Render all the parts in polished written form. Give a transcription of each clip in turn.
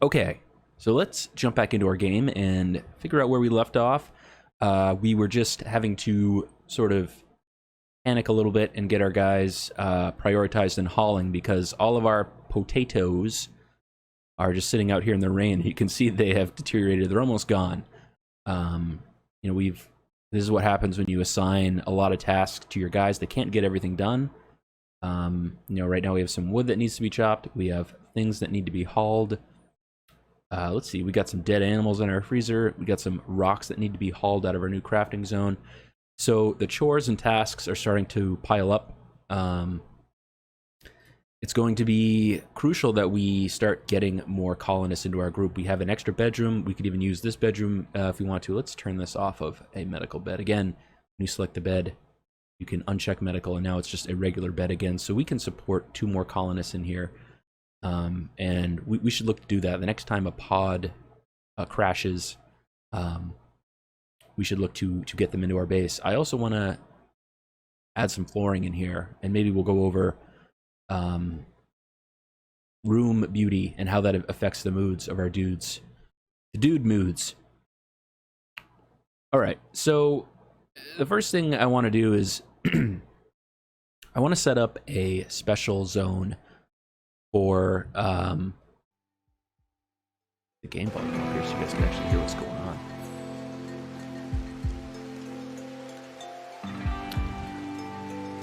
Okay, so let's jump back into our game and figure out where we left off. We were just having to sort of panic a little bit and get our guys prioritized in hauling because all of our potatoes are just sitting out here in the rain. You can see they have deteriorated. They're almost gone. You know, this is what happens when you assign a lot of tasks to your guys. They can't get everything done. You know, right now we have some wood that needs to be chopped. We have things that need to be hauled. Let's see, we got some dead animals in our freezer. We got some rocks that need to be hauled out of our new crafting zone. So the chores and tasks are starting to pile up. It's going to be crucial that we start getting more colonists into our group. We have an extra bedroom. We could even use this bedroom if we want to. Let's turn this off of a medical bed. Again, when you select the bed, you can uncheck medical, and now it's just a regular bed again. So we can support 2 more colonists in here. And we should look to do that. The next time a pod crashes, we should look to get them into our base. I also want to add some flooring in here, and maybe we'll go over room beauty and how that affects the moods of our dudes. The dude moods. All right, so the first thing I want to do is I want to set up a special zone for the game volume up here so you guys can actually hear what's going on.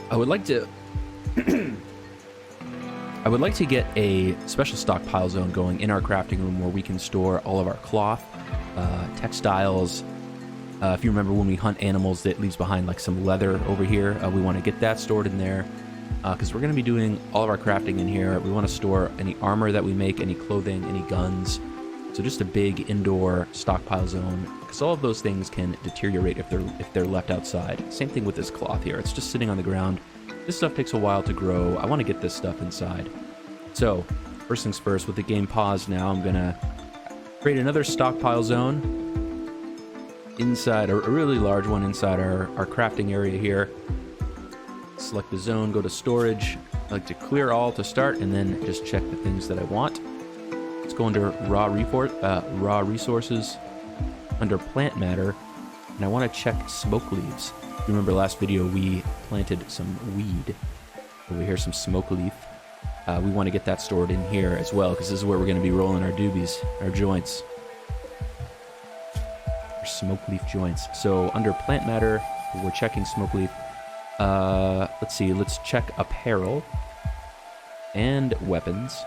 I would like to get a special stockpile zone going in our crafting room where we can store all of our cloth, textiles. If you remember when we hunt animals, that leaves behind like some leather over here. We want to get that stored in there because we're going to be doing all of our crafting in here. We want to store any armor that we make, any clothing, any guns. So just a big indoor stockpile zone because all of those things can deteriorate if they're left outside. Same thing with this cloth here. It's just sitting on the ground. This stuff takes a while to grow. I want to get this stuff inside. So first things first, with the game paused now, I'm going to create another stockpile zone inside, a really large one inside our crafting area here. Select the zone, go to storage. I like to clear all to start and then just check the things that I want. Let's go under raw resources, under plant matter, and I want to check smoke leaves. If you remember last video, we planted some weed over here, some smoke leaf. We want to get that stored in here as well because this is where we're going to be rolling our doobies, our joints. Smoke leaf joints. So under plant matter, we're checking smoke leaf. Let's see, let's check apparel and weapons.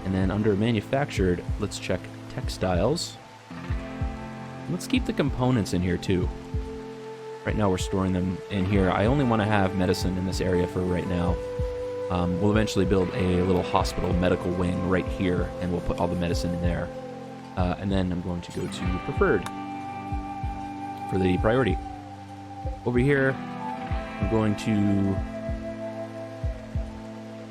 And then under manufactured, let's check textiles. Let's keep the components in here too. Right now we're storing them in here. I only want to have medicine in this area for right now. We'll eventually build a little hospital medical wing right here, and we'll put all the medicine in there. And then I'm going to go to preferred for the priority. Over here, I'm going to,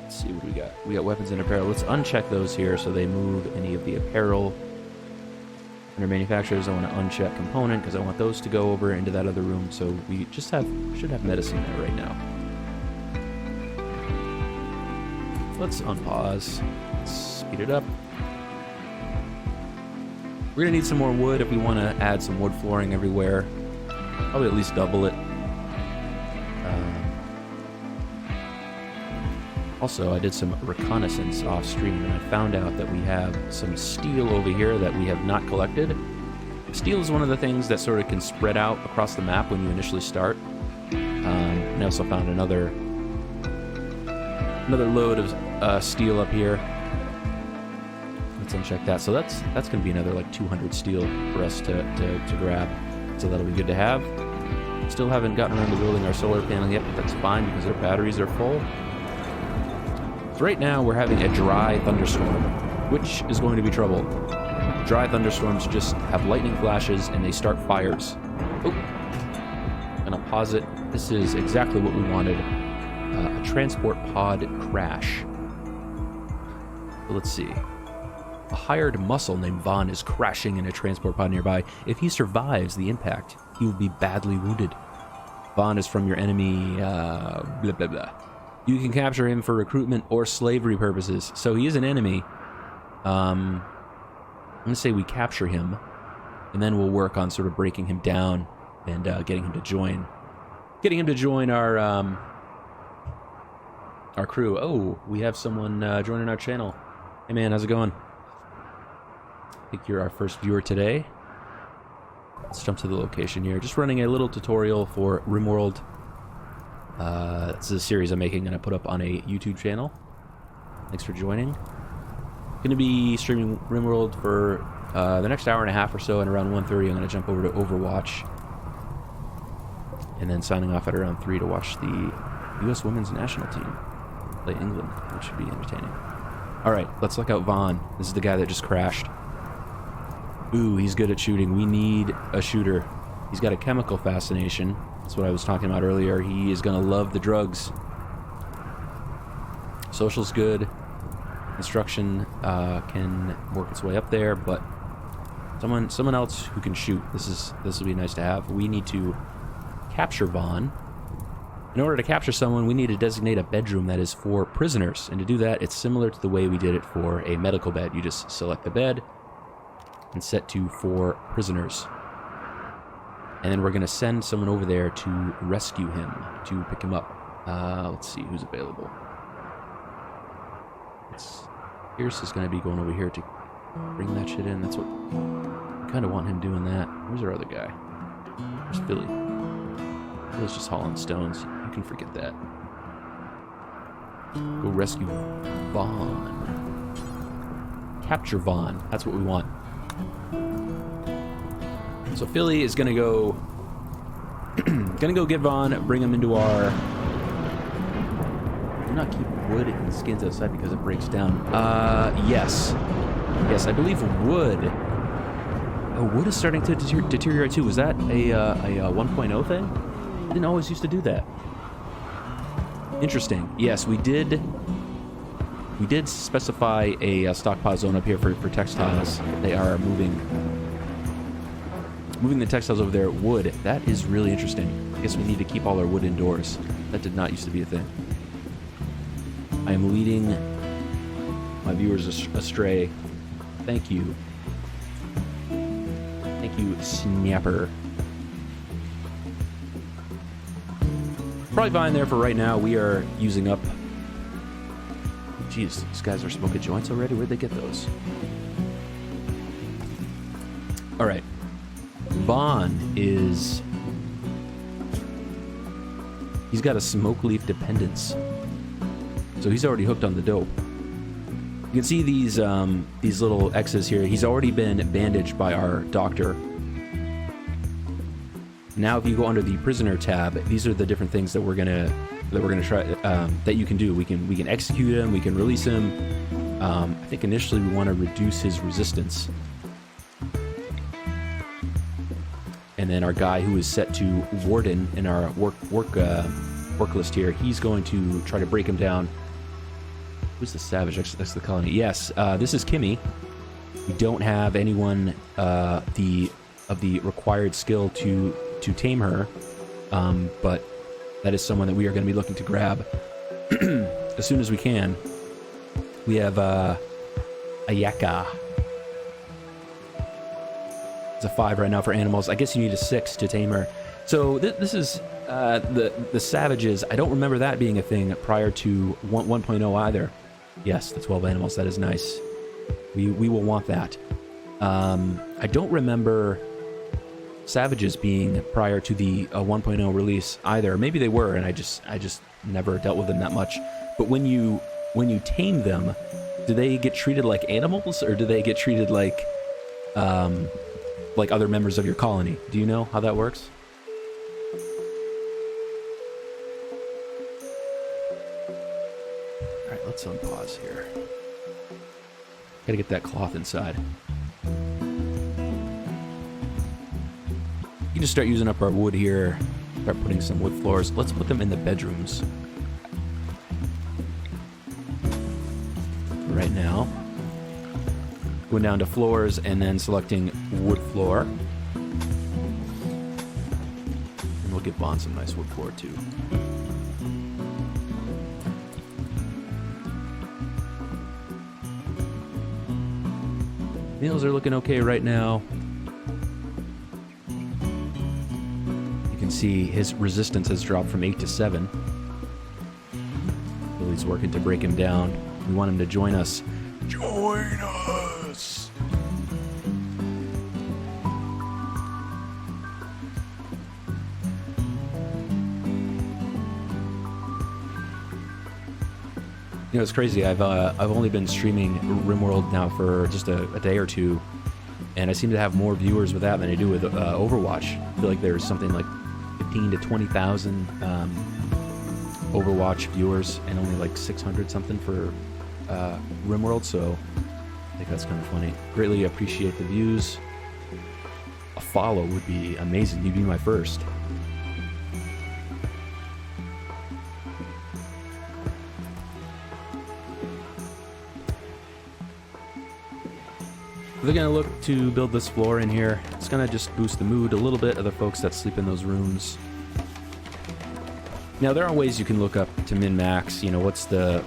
let's see what we got. We got weapons and apparel. Let's uncheck those here so they move any of the apparel. Under manufacturers, I want to uncheck component because I want those to go over into that other room. So we just should have medicine there right now. Let's unpause. Let's speed it up. We're going to need some more wood if we want to add some wood flooring everywhere. Probably at least double it. Also, I did some reconnaissance off stream and I found out that we have some steel over here that we have not collected. Steel is one of the things that sort of can spread out across the map when you initially start. And I also found another load of steel up here. Let's uncheck that. So that's going to be another like 200 steel for us to grab. So that'll be good to have. Still haven't gotten around to building our solar panel yet, but that's fine because our batteries are full. So right now we're having a dry thunderstorm, which is going to be trouble. Dry thunderstorms just have lightning flashes and they start fires. Oh, I'm gonna pause it. This is exactly what we wanted. A transport pod crash. Let's see. A hired muscle named Vaughn is crashing in a transport pod nearby. If he survives the impact, he will be badly wounded. Vaughn is from your enemy, blah, blah, blah. You can capture him for recruitment or slavery purposes. So he is an enemy. I'm going to say we capture him, and then we'll work on sort of breaking him down and getting him to join our crew. Oh, we have someone joining our channel. Hey man, how's it going? I think you're our first viewer today. Let's jump to the location here. Just running a little tutorial for Rimworld. This is a series I'm making and I put up on a YouTube channel. Thanks for joining. Going to be streaming Rimworld for the next hour and a half or so, and around 1:30 I'm going to jump over to Overwatch. And then signing off at around 3 to watch the U.S. Women's National Team play England, which should be entertaining. Alright, let's look out Vaughn. This is the guy that just crashed. Ooh, he's good at shooting. We need a shooter. He's got a chemical fascination. That's what I was talking about earlier. He is going to love the drugs. Social's good. Instruction can work its way up there, but someone else who can shoot. This will be nice to have. We need to capture Vaughn. In order to capture someone, we need to designate a bedroom that is for prisoners. And to do that, it's similar to the way we did it for a medical bed. You just select the bed and set to for prisoners. And then we're going to send someone over there to rescue him, to pick him up. Let's see who's available. Pierce is going to be going over here to bring that shit in. That's what... I kind of want him doing that. Where's our other guy? Where's Philly? Philly's just hauling stones. You can forget that. Go rescue Vaughn. Capture Vaughn. That's what we want. So Philly is gonna go get Vaughn, bring him into our... Do not keep wood and skins outside because it breaks down. Yes. Yes, I believe wood. Oh, wood is starting to deteriorate too. Was that a 1.0 thing? I didn't always used to do that. Interesting. Yes, we did specify a stockpile zone up here for textiles. They are moving the textiles over there. Wood. That is really interesting. I guess we need to keep all our wood indoors. That did not used to be a thing. I am leading my viewers astray. Thank you. Thank you, Snapper. Probably fine there for right now. We are using up... Jeez, these guys are smoking joints already? Where'd they get those? Alright. Vaughn is... He's got a smokeleaf dependence. So he's already hooked on the dope. You can see these little X's here. He's already been bandaged by our doctor. Now, if you go under the prisoner tab, these are the different things that we're gonna try that you can do. We can execute him. We can release him. I think initially we want to reduce his resistance. And then our guy who is set to warden in our work list here, he's going to try to break him down. Who's the savage? That's the colony. Yes, this is Kimmy. We don't have anyone of the required skill to tame her, but that is someone that we are going to be looking to grab as soon as we can. We have Ayaka. It's a 5 right now for animals. I guess you need a 6 to tame her. So this is the savages. I don't remember that being a thing prior to 1.0 either. Yes, the 12 animals. That is nice. We will want that. I don't remember savages being prior to the 1.0 release either. Maybe they were, and I just never dealt with them that much. But when you tame them, do they get treated like animals, or do they get treated like other members of your colony? Do you know how that works? All right, let's unpause here. Gotta get that cloth inside. You just start using up our wood here. Start putting some wood floors. Let's put them in the bedrooms. Right now. Going down to floors and then selecting wood floor. And we'll give Vaughn some nice wood floor too. Meals are looking okay right now. You can see his resistance has dropped from 8 to 7. Billy's working to break him down. We want him to join us. Join us! You know, it's crazy. I've only been streaming Rimworld now for just a day or two, and I seem to have more viewers with that than I do with Overwatch. I feel like there's something like 15 to 20,000 Overwatch viewers, and only like 600 something for Rimworld. So I think that's kind of funny. Greatly appreciate the views. A follow would be amazing. You'd be my first. They're going to look to build this floor in here. It's going to just boost the mood a little bit of the folks that sleep in those rooms. Now, there are ways you can look up to min-max, you know, what's the,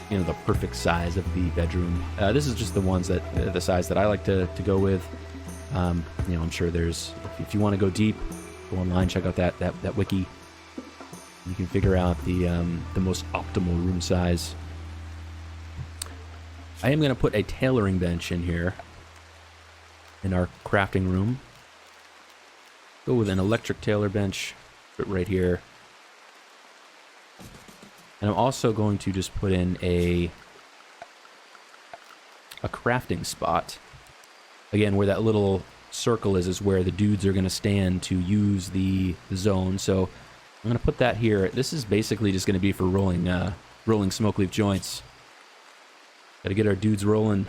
you know, the perfect size of the bedroom. This is just the ones that, the size that I like to go with. You know, I'm sure there's, if you want to go deep, go online, check out that wiki. You can figure out the most optimal room size. I am going to put a tailoring bench in here. In our crafting room. Go with an electric tailor bench, put it right here. And I'm also going to just put in a crafting spot. Again, where that little circle is where the dudes are going to stand to use the zone. So I'm going to put that here. This is basically just going to be for rolling smokeleaf joints. Got to get our dudes rolling.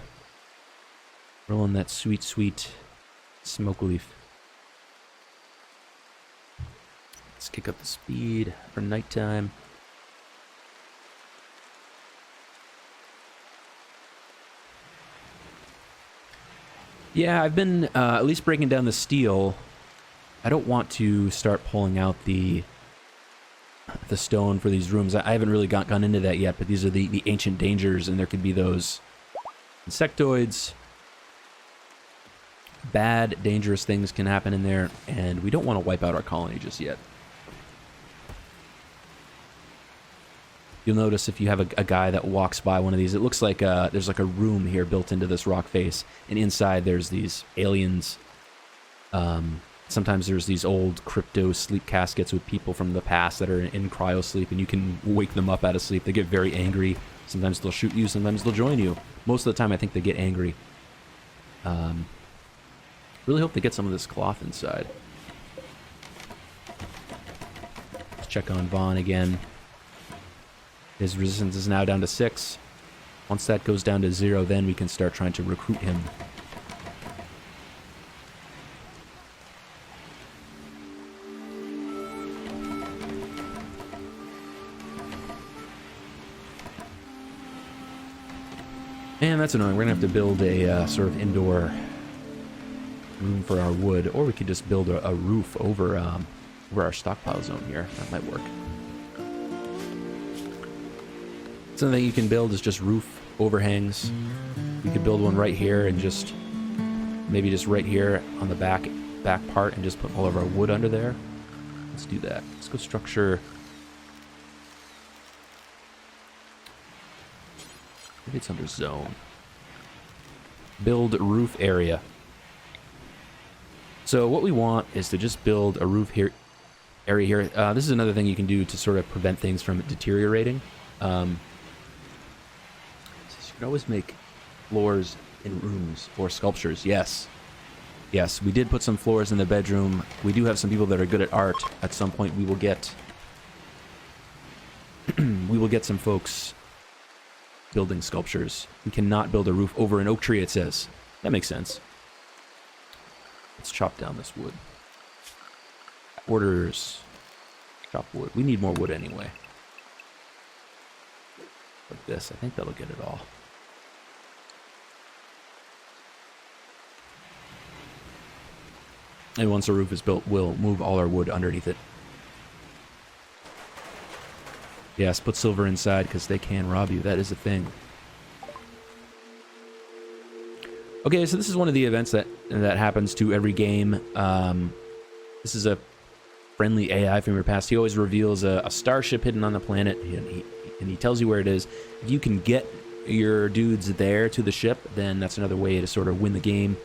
Rolling that sweet, sweet smokeleaf. Let's kick up the speed for nighttime. Yeah, I've been at least breaking down the steel. I don't want to start pulling out the stone for these rooms. I haven't really gone into that yet, but these are the ancient dangers, and there could be those insectoids. Bad, dangerous things can happen in there, and we don't want to wipe out our colony just yet. You'll notice if you have a guy that walks by one of these, it looks like there's like a room here built into this rock face, and inside there's these aliens. Sometimes there's these old crypto sleep caskets with people from the past that are in cryo sleep, and you can wake them up out of sleep. They get very angry. Sometimes they'll shoot you, sometimes they'll join you. Most of the time I think they get angry. Really hope they get some of this cloth inside. Let's check on Vaughn again. His resistance is now down to 6. Once that goes down to 0, then we can start trying to recruit him. And that's annoying. We're going to have to build a sort of indoor room for our wood, or we could just build a roof over our stockpile zone here. That might work. Something you can build is just roof overhangs. We could build one right here and just maybe just right here on the back part and just put all of our wood under there. Let's do that. Let's go structure. Maybe it's under zone. Build roof area. So what we want is to just build a roof area here. This is another thing you can do to sort of prevent things from deteriorating. So you can always make floors in rooms or sculptures. Yes. Yes, we did put some floors in the bedroom. We do have some people that are good at art. At some point we will get some folks building sculptures. We cannot build a roof over an oak tree, it says. That makes sense. Let's chop down this wood. Orders. Chop wood. We need more wood anyway. Like this. I think that'll get it all. And once the roof is built, we'll move all our wood underneath it. Yes, put silver inside because they can rob you. That is a thing. Okay, so this is one of the events that happens to every game. This is a friendly AI from your past. He always reveals a starship hidden on the planet, and he tells you where it is. If you can get your dudes there to the ship, then that's another way to sort of win the game.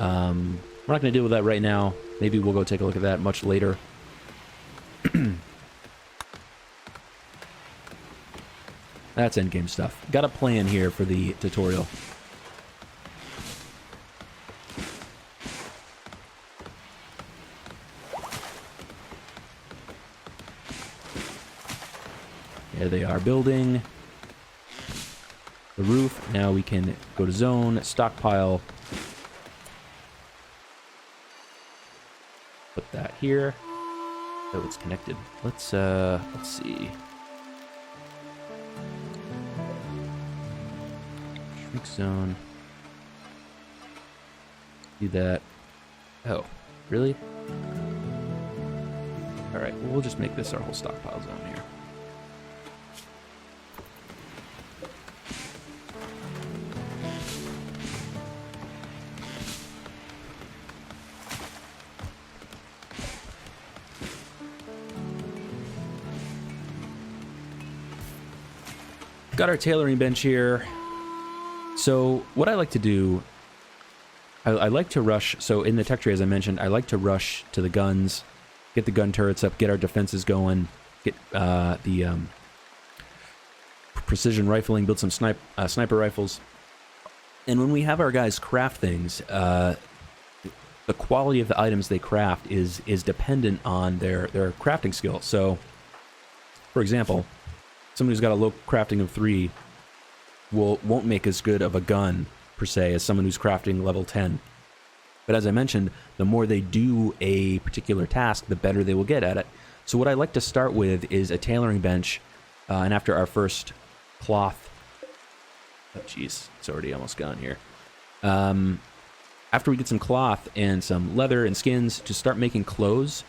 We're not going to deal with that right now. Maybe we'll go take a look at that much later. That's endgame stuff. Got a plan here for the tutorial. There they are, building the roof. Now we can go to zone, stockpile. Put that here. Oh, it's connected. Let's see. Shrink zone. Do that. Oh, really? All right, well, we'll just make this our whole stockpile zone here. Got our tailoring bench here. So what I like to do, I like to rush. So in the tech tree, as I mentioned, I like to rush to the guns, get the gun turrets up, get our defenses going, get the precision rifling, build some sniper rifles. And when we have our guys craft things, the quality of the items they craft is dependent on their crafting skill. So, for example, someone who's got a low crafting of 3 won't make as good of a gun, per se, as someone who's crafting level 10. But as I mentioned, the more they do a particular task, the better they will get at it. So what I like to start with is a tailoring bench, and after our first cloth... Oh, jeez, it's already almost gone here. After we get some cloth and some leather and skins, to start making clothes,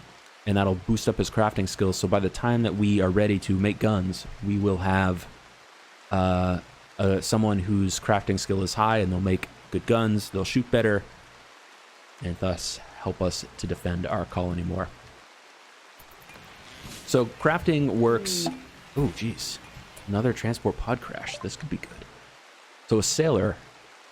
and that'll boost up his crafting skills. So by the time that we are ready to make guns, we will have someone whose crafting skill is high, and they'll make good guns, they'll shoot better, and thus help us to defend our colony more. So crafting works... Oh, geez. Another transport pod crash. This could be good. So a sailor,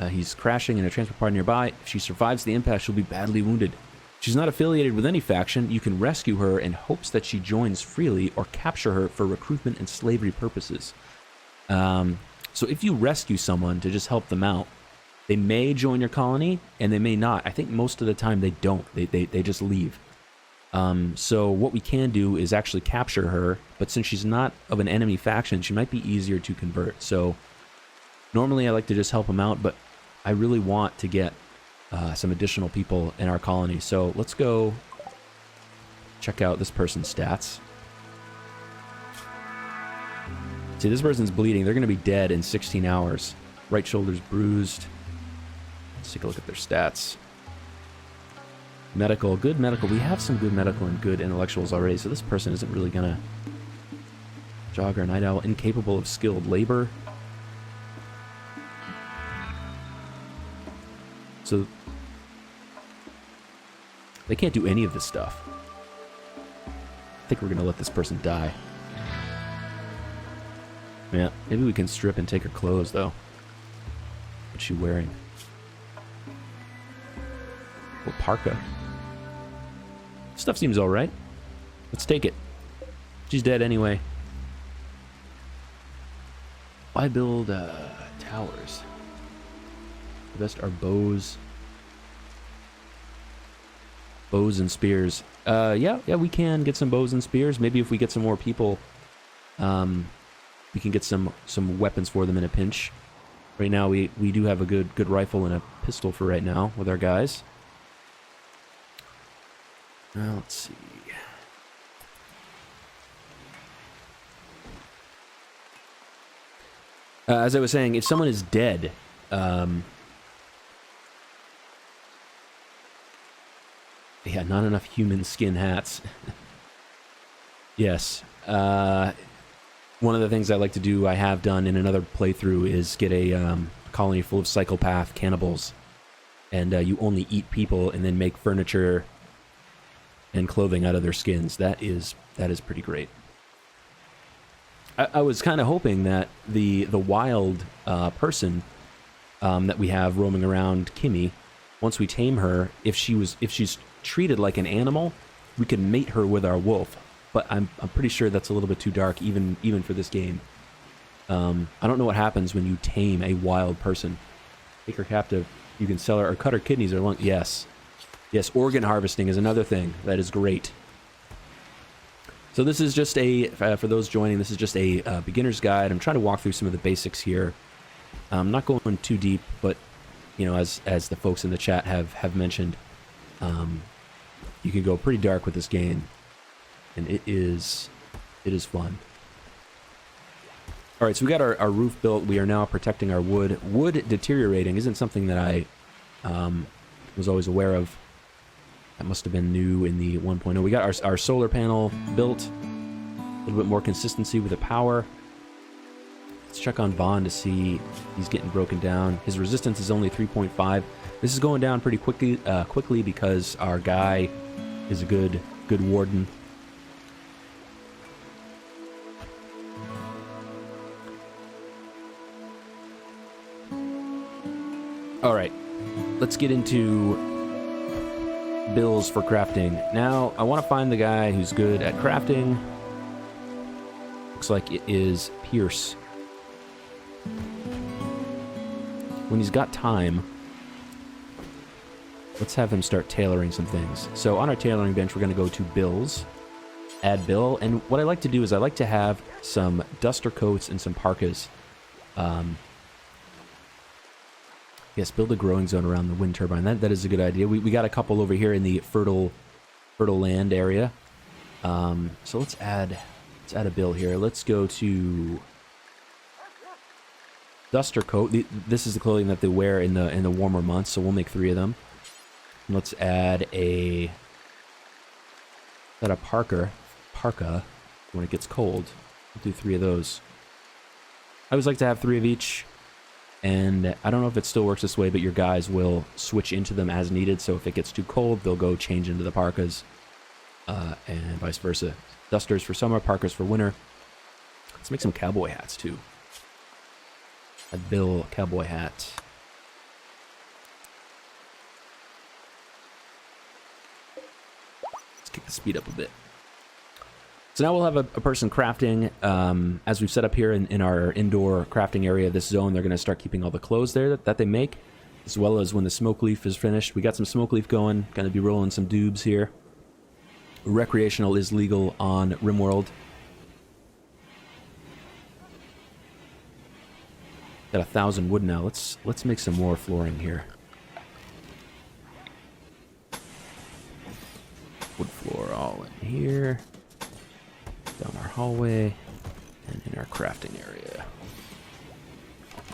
he's crashing in a transport pod nearby. If she survives the impact, she'll be badly wounded. She's not affiliated with any faction. You can rescue her in hopes that she joins freely, or capture her for recruitment and slavery purposes. So if you rescue someone to just help them out, they may join your colony, and they may not. I think most of the time they don't. They just leave. So what we can do is actually capture her, but since she's not of an enemy faction, she might be easier to convert. So normally I like to just help them out, but I really want to get some additional people in our colony. So let's go check out this person's stats. See, this person's bleeding. They're going to be dead in 16 hours. Right shoulder's bruised. Let's take a look at their stats. Medical, good medical. We have some good medical and good intellectuals already, so this person isn't really going to... Jogger, night owl, incapable of skilled labor. So they can't do any of this stuff. I think we're going to let this person die. Yeah, maybe we can strip and take her clothes, though. What's she wearing? Oh, parka. Stuff seems alright. Let's take it. She's dead anyway. Why build towers? The best are bows. Bows and spears. Yeah, we can get some bows and spears. Maybe if we get some more people, we can get some weapons for them in a pinch. Right now, we do have a good rifle and a pistol for right now with our guys. Now, let's see. As I was saying, if someone is dead, yeah, not enough human skin hats. Yes. One of the things I like to do, I have done in another playthrough, is get a colony full of psychopath cannibals and you only eat people and then make furniture and clothing out of their skins. That is pretty great. I was kind of hoping that the wild person that we have roaming around, Kimmy, once we tame her, if she's treated like an animal, we can mate her with our wolf. But I'm pretty sure that's a little bit too dark, even for this game. I don't know what happens when you tame a wild person. Take her captive. You can sell her or cut her kidneys or lungs. Yes, organ harvesting is another thing that is great. So this is just for those joining, this is just a beginner's guide. I'm trying to walk through some of the basics here. I'm not going too deep, but, you know, as the folks in the chat have mentioned, you can go pretty dark with this game, and it is fun. All right, so we got our roof built. We are now protecting our wood. Wood deteriorating isn't something that I was always aware of. That must have been new in the 1.0. We got our solar panel built. A little bit more consistency with the power. Let's check on Vaughn to see if he's getting broken down. His resistance is only 3.5. This is going down pretty quickly because our guy is a good warden. All right, let's get into bills for crafting. Now, I want to find the guy who's good at crafting. Looks like it is Pierce. When he's got time, let's have him start tailoring some things. So on our tailoring bench, we're going to go to bills, add bill, and what I like to do is I like to have some duster coats and some parkas. Yes, build a growing zone around the wind turbine. That is a good idea. We got a couple over here in the fertile land area. So let's add a bill here. Let's go to duster coat. This is the clothing that they wear in the warmer months, so we'll make 3 of them. And let's add a parka when it gets cold. We'll do 3 of those. I always like to have 3 of each. And I don't know if it still works this way, but your guys will switch into them as needed. So if it gets too cold, they'll go change into the parkas, and vice versa. Dusters for summer, parkas for winter. Let's make some cowboy hats too. A Bill cowboy hat. Let's kick the speed up a bit. So now we'll have a person crafting. As we've set up here in our indoor crafting area of this zone, they're going to start keeping all the clothes there that they make, as well as when the smokeleaf is finished. We got some smokeleaf going. Going to be rolling some dubs here. Recreational is legal on Rimworld. Got 1,000 wood now. Let's make some more flooring here. Wood floor all in here. Down our hallway, and in our crafting area.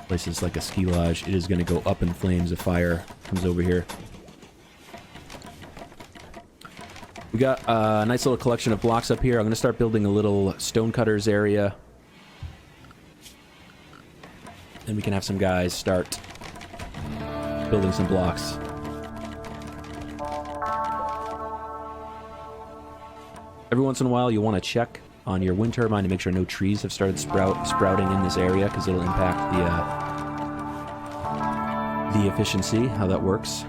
Place is like a ski lodge. It is going to go up in flames if fire comes over here. We got a nice little collection of blocks up here. I'm going to start building a little stonecutters area. Then we can have some guys start building some blocks. Every once in a while, you'll want to check on your wind turbine to make sure no trees have started sprouting in this area, because it'll impact the efficiency, how that works.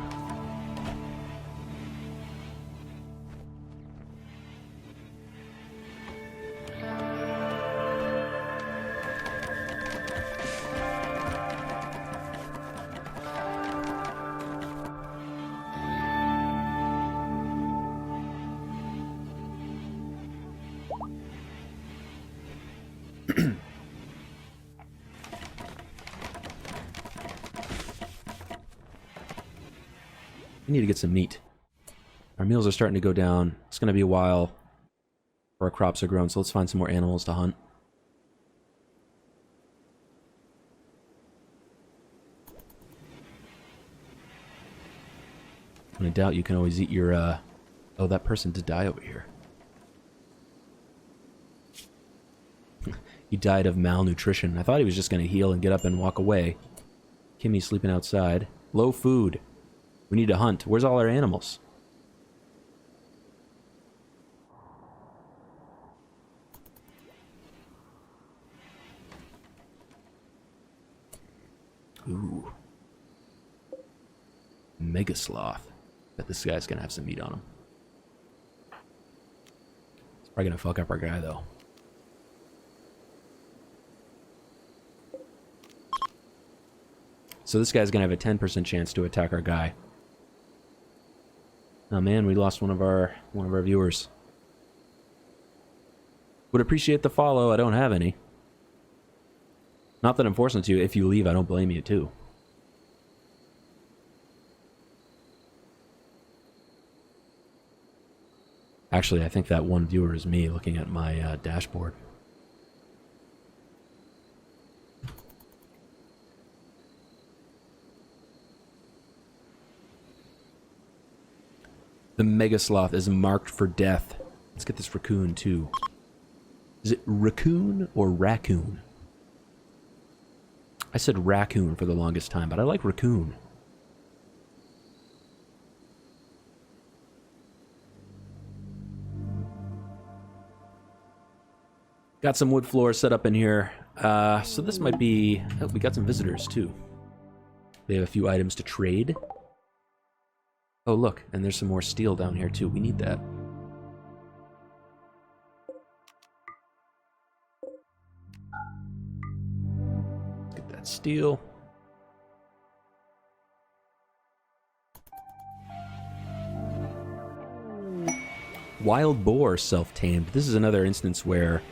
We need to get some meat. Our meals are starting to go down. It's going to be a while before our crops are grown, so let's find some more animals to hunt. When in doubt, you can always eat your, Oh, that person did die over here. He died of malnutrition. I thought he was just going to heal and get up and walk away. Kimmy's sleeping outside. Low food. We need to hunt. Where's all our animals? Ooh. Mega sloth. Bet this guy's gonna have some meat on him. It's probably gonna fuck up our guy, though. So this guy's gonna have a 10% chance to attack our guy. Oh man, we lost one of our viewers. Would appreciate the follow. I don't have any. Not that I'm forcing it to you. If you leave, I don't blame you too. Actually, I think that one viewer is me looking at my dashboard. The Mega Sloth is marked for death. Let's get this raccoon too. Is it raccoon or raccoon? I said raccoon for the longest time, but I like raccoon. Got some wood floors set up in here. So this might be... Oh, we got some visitors too. They have a few items to trade. Oh, look, and there's some more steel down here, too. We need that. Let's get that steel. Wild boar self-tamed. This is another instance where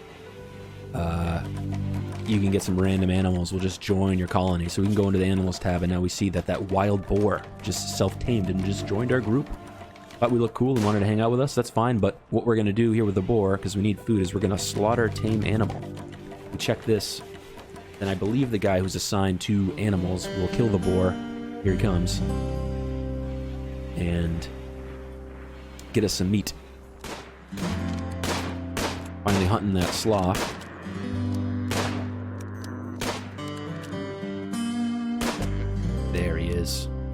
you can get some random animals will just join your colony. So we can go into the animals tab, and now we see that that wild boar just self-tamed and just joined our group. Thought we looked cool and wanted to hang out with us. That's fine, but what we're going to do here with the boar, because we need food, is we're going to slaughter tame animal. We check this, then I believe the guy who's assigned to animals will kill the boar. Here he comes. And get us some meat. Finally hunting that sloth.